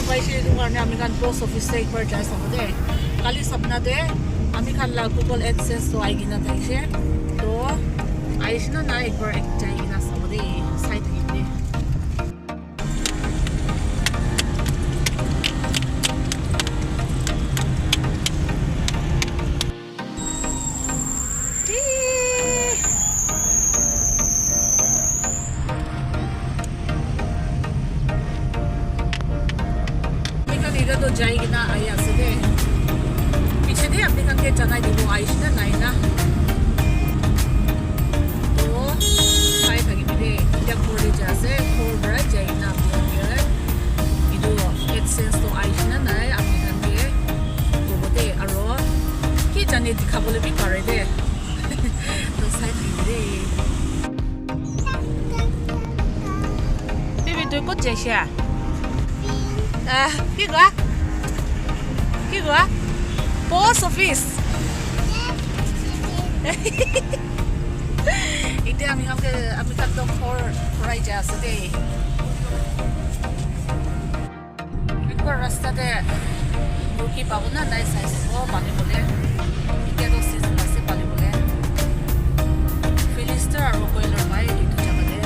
পাইছে এইটো কাৰণে আমি কাৰণ পোষ্ট অফিচে একবাৰ যাই চাব দে কালি সপনাতে আমি খান Google Adsense তো আই কিনা থাইছে তো আইছ না না একবাৰ এক যাই কিনা চাব দে চাই থাকিম দে तो जाएगी ना आई आसे दे पीछे दे अपने कंके चना दी वो आइश ना नहीं ना तो साइ थकी दे जब पूरी जासे फोर बड़ा जाएगी ना अपने यार इधर AdSense तो आइश ना नहीं अपने कंके तो बोले अरो कि जाने दिखा बोले भी करे दे तो साइ थकी दे बेबी तो कुछ जैसे Piga? Piga? Post office. Ite ami kan to for right jase de. Ekbar rasta de ruki pabu na dai size ko pani bole. Ite to season ase pani bole. Philister aro boiler bai itu jaga de.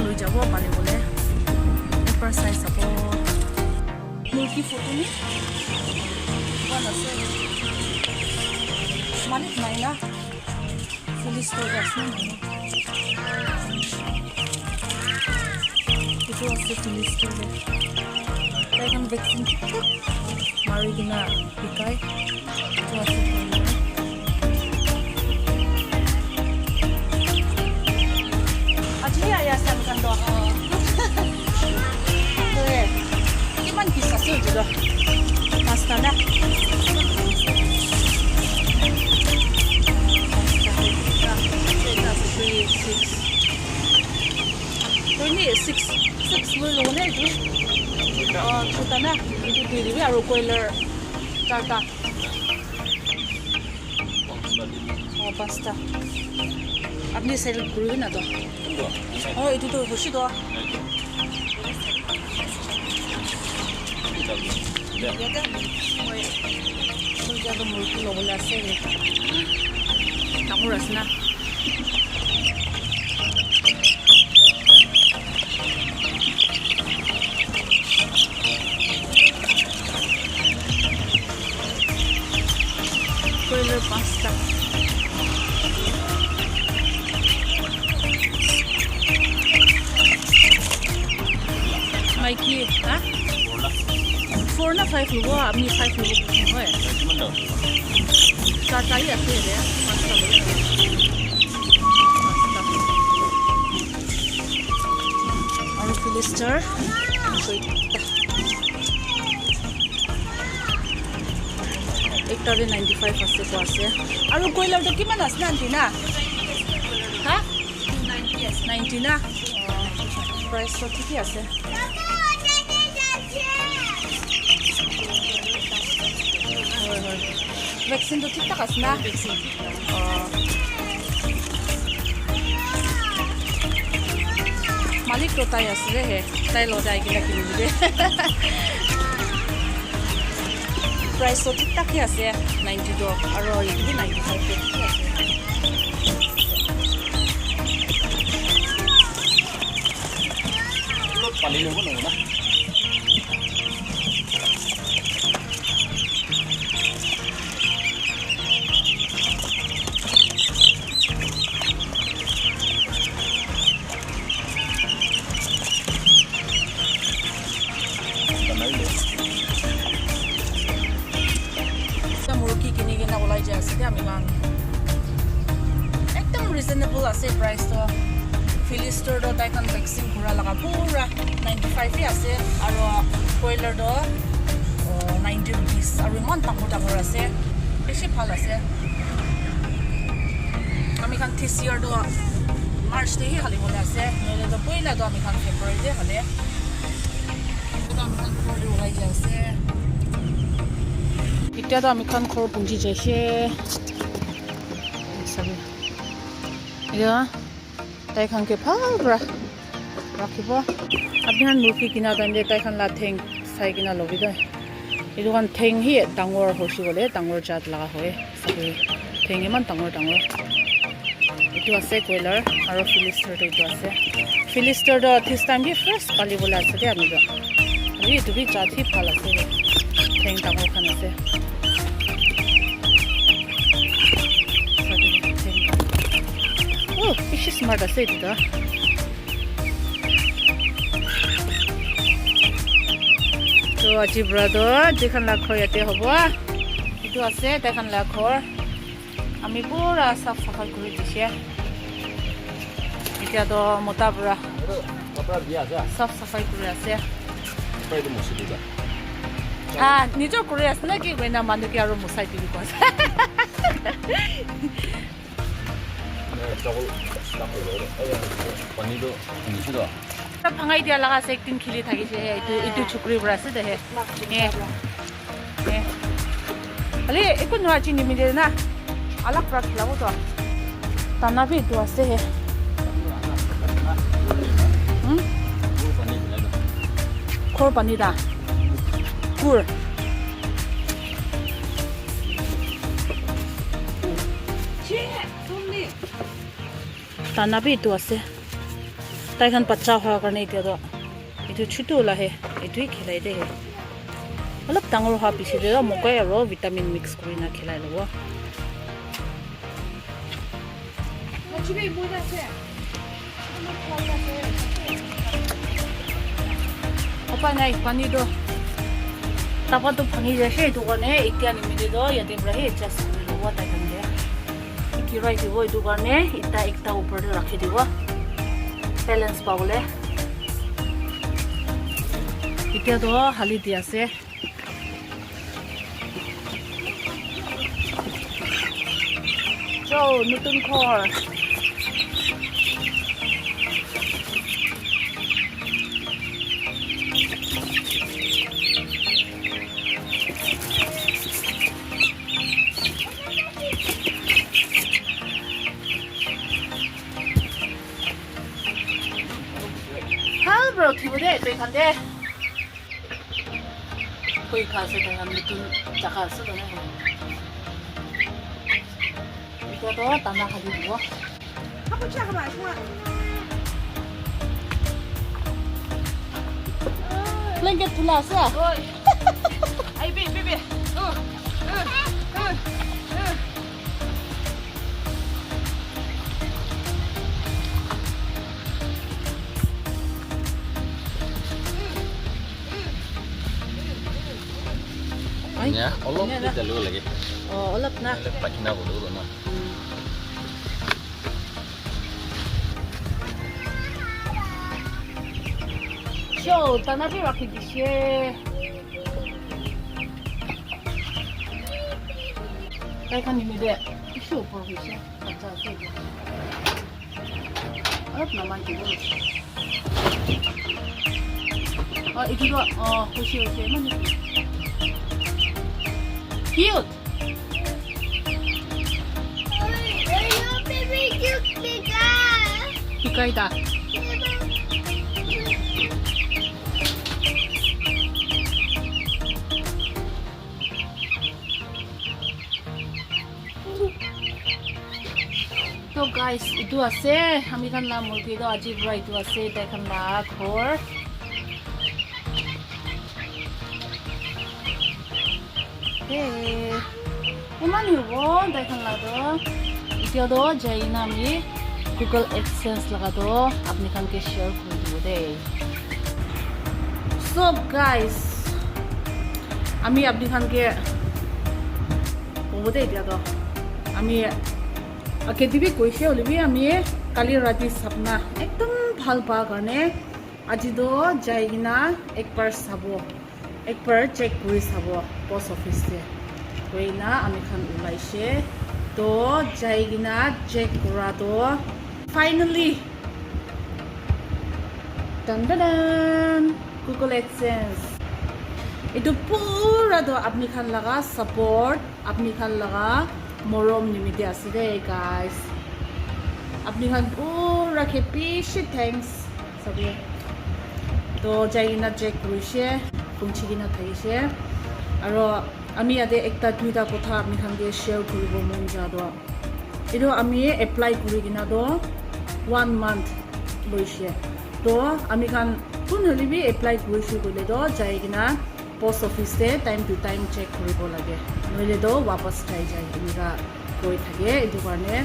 লৈ যাব পালে বলে এপাৰ চাই চাব মুৰ্গী photo নি কোন আছে মালিক নাই না পুলিচ তো আছে এইটো আছে পুলিচ তো তাই কাম ভেকচিন মাৰি কিনা বিকাই এইটো আছে ya samkan do eh kiman bisa sih juga pasta na ini six dulu nih itu kita na itu diri aru boiler kata pasta আপনি সেল করবেন না তো ও এটু তো খুশি তো জায়গা মুরগি লবলে আছে কাপড় আছে না কইলের পাঁচটা Mikey, ha? 4 na 5 lugo, ami 5 lugo ko eh. Kata ya ke ya, pasta lugo. Aru Philister, ekta de 95 ase ko ase. Aru koilar to kiman as na anti na? Ha? 90 na. Price to kiki ase. Vaccine to ঠিক ঠাক আছে না মালিক তো তাই আছে হে তাই লো যাই কিনা কিনি দে প্রাইস তো ঠিক ঠাকই আছে 90 তো আর এইটো 95 তে ঠিক আছে লোক পালি লব না মুরগি কিনে কিনা ওলাই যায় আছে আমি মান একদম রিজনেবল আছে প্রাইস তো ফিলিস্টার তো তাইখন ভ্যাকসিন ঘুরা লাগা পুরা 95 এ আছে আর ব্রয়লার তো 90 rupees আর ইমান টাকা আছে বেশি ভাল আছে আমি খান TCR তো মার্চ থেকে খালি বলে আছে নলে তো পয়লা তো আমি খান ফেব্রুয়ারি দে হলে তো আমি খান করে ওলাই যায় আছে এতিয়া তো আমি খান খৰ পুঞ্জি যাইছে ya tai khan ke phal bra rakhibo abhan murki kina dan de tai khan la theng sai kina lobi da edu kan theng hi dangor hoshi bole dangor jat laga hoye sabi theng iman dangor edu ase coiler aro philister de edu ase philister do this time bi first pali bola ase de ami do ri edu bi jat hi phal ase theng dangor khan ase oh ishi smart ase edu da তো আজি ব্রাদো যেখান লাখ ইয়াতে হব এটু আছে দেখান লাখর আমি পুরা সাফ সাফাই করে দিছি এটা তো মোটা পুরা সাফ সাফাই করে আছে হ্যাঁ নিজের করে আছে নাকি না মানুষকে আরো মশাই দিবি কছে 방아이 dia laga secting khili thagi je itu chukri bra se de he ale ekun wa chi ni mi de na alak prak lago to tana bi tu ase he khor pani da kur che tumni tana bi tu ase tai khan pacha ha karne dia do itu chutu la he itu khilai de he alap tangor ha pisi de mokai aro vitamin mix kori na khilai lobo mochibe moja se opa nai pani do tapa to phangi je she to kone itya ni mi de do yate brahe just lobo tai khan de ki right dibo itu karne ita ekta upar de rakhi dibo balance paule এতিয়া তো হালি দি আছে চো নতুন ঘর bro kibo de pe kan de koi kha se kan nutun jaka se do na ito to tanda khali dibo ha ko cha ka ba shwa blanket thula sa oi ai be Ya, olop kita dulu lagi. Oh, olop na. Pakina dulu na. Show, tanapi rakhi dishe. Kai kan ni de. Show por dishe. Acha se. Olop na man ki dulu. Oh, itu do. Oh, hoshi man. Cute. Pikaida. So guys, itu ase kami kan la murgi do ajib ra itu ase dekhan la khor Eman yubo dekhan la do itya do jaina mi Google Adsense laga do apni khan ke share kori dibo de. So guys, ami apni khan ke bobo de itya do ami akedibi koise olibi ami kali rati sapna ekdom bhal pa karne aji do jaigina ekbar sabo ekbar check kori sabo post office se koina ami khan ulaise to jaigina check kora do finally dan Google Adsense itu pura do apni khan laga support apni khan laga morom nimite ase de guys apni khan pura ke pishi thanks sabi to jaina check kurise kumchi gina thaise aro ami ade ekta duita kotha apni khan ge share kuribo mon ja do ido ami apply kuri gina do 1 month loise to ami khan kun holibi apply kurise gole do jai gina post office te time to time check koribo lage noile do wapas thai jai inga koi thage edu karne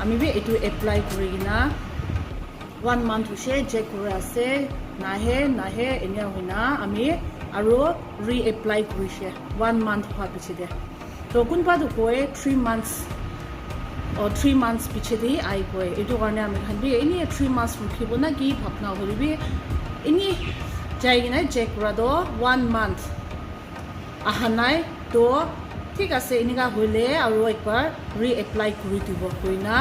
ami bi etu apply kuri gina 1 month hoise check kore ase nahe enya hoina ami aro re-apply kurise 1 month hwa pichide to kunba du koi 3 months or 3 months pichide ai koi etu karne ami khan bi any 3 months rukhibo na ki bhapna horibi any jaigina check kora do 1 month ahanai to ঠিক আছে ইনিকা হইলে আৰু একবাৰ ৰি-এপ্লাই কৰি দিব কইনা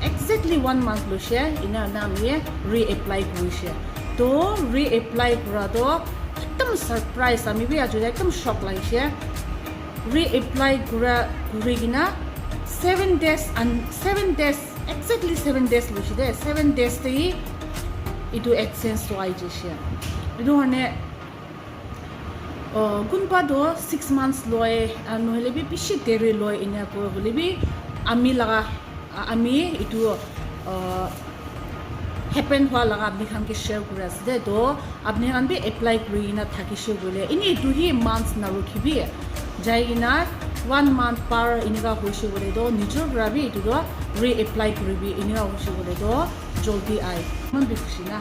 exactly 1 month লৈছে inner নামে ৰি-এপ্লাই কৰিছে তো ৰি-এপ্লাই কৰাটো একদম সাৰপ্ৰাইজ আমি বি আজ একদম শক লাগিছে ৰি-এপ্লাই কৰি কিনা 7 days and 7 days exactly 7 days লৈছে দে 7 days তে ইটো এক্সচেঞ্জ তো আই যেছে ইটো মানে kunpa do 6 months loy nohele bi pishi tere loy ina ko hole bi ami laga ami itu happen hwa laga apni khan ke share kura ase do apni khan bi apply kuri na thakishe bole ini tu hi months na rukhibi jai ina 1 month par iniga hoise bole do nijor grabi itu do re-apply kuribi iniga hoise bole do joldi ai man bi khushi na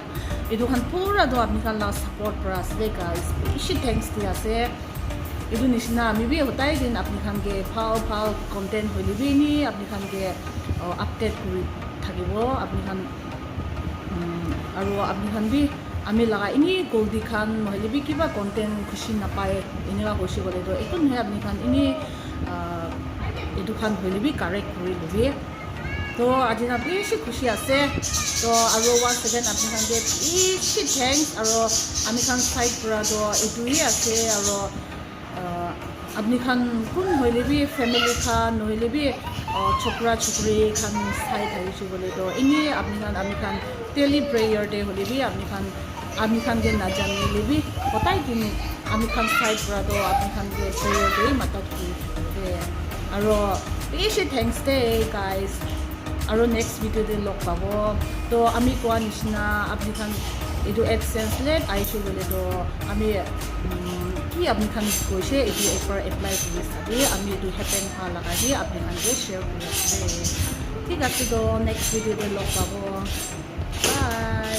edu khan pura do apni khan la support para ase guys ishi thanks ti ase edu nishna ami bi hotai din apni khan ge phao content holibi ni apni khan ge update kuri thakibo apni khan aro apni khan bi ami laga ini goldi khan holibi kiba content khushi na pae iniga hoise bole do ekun he apni khan ini edu khan holibi correct kuri lobi তো আজি না বেশি খুশি আছে তো আৰু once again আপনি খান গে বেশি থ্যাঙ্কস আৰু আমি খান সাইড পৰা তো এটুই আছে আৰু আপনি খান কোন হইলে বি ফ্যামিলি খান নহইলে বি ছোকরা ছোকরি খান সাইড আহিছো বলে তো ইনি আপনি খান আমি খান ডেইলি প্রেয়ার ডে হলে বি আমি খান গে না জানিলে বি কথাই দিন আমি খান সাইড পৰা তো আপনি খান গে প্ৰেয়াৰ ডে মাতা কি আৰু বেশি থ্যাঙ্কস দে গাইস আৰু নেক্সট ভিডিওতে লগ পাব তো আমি কোৱা নিচিনা আপনি খান এইটো এডসেন্স লেট আইছো বলে তো আমি কি আপনি খান কৈছে এইটো একবাৰ এপ্লাই কৰি চাবি আমি এইটো হেপেন হা লাগা দি আপনি খান কে শেয়ার কৰি আছে ঠিক আছে তো নেক্সট ভিডিওতে লগ পাব বাই